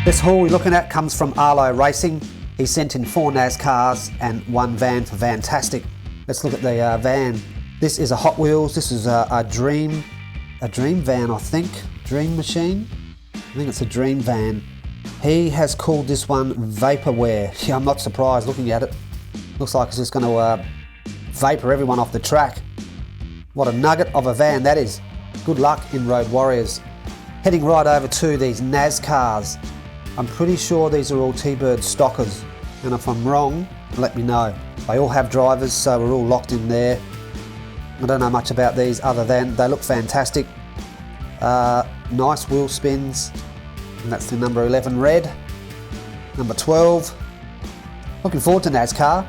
This haul we're looking at comes from Arlo Racing. He sent in 4 NASCARs and 1 van for Vantasic. Let's look at the van. This is a Hot Wheels. This is a dream van, I think. Dream machine? I think it's a dream van. He has called this one Vaporware. Yeah, I'm not surprised looking at it. Looks like it's just going to vapor everyone off the track. What a nugget of a van that is. Good luck in Road Warriors. Heading right over to these NASCARs. I'm pretty sure these are all T-Bird stockers, and if I'm wrong, let me know. They all have drivers, so we're all locked in there. I don't know much about these other than they look fantastic. Nice wheel spins, and that's the number 11 red. Number 12. Looking forward to NASCAR.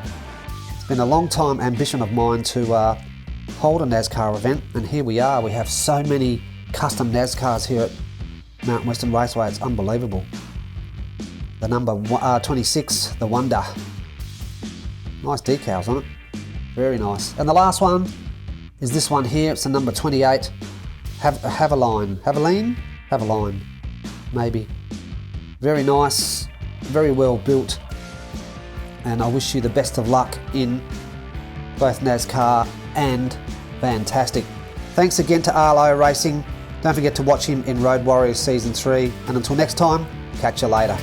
It's been a long time ambition of mine to hold a NASCAR event, and here we are. We have so many custom NASCARs here at Mount Western Raceway. It's unbelievable. The number 26, the Wonder. Nice decals on it. Very nice. And the last one is this one here. It's the number 28. Haveline, maybe. Very nice, very well built. And I wish you the best of luck in both NASCAR and Vantasic. Thanks again to Arlo Racing. Don't forget to watch him in Road Warriors Season 3. And until next time, catch you later.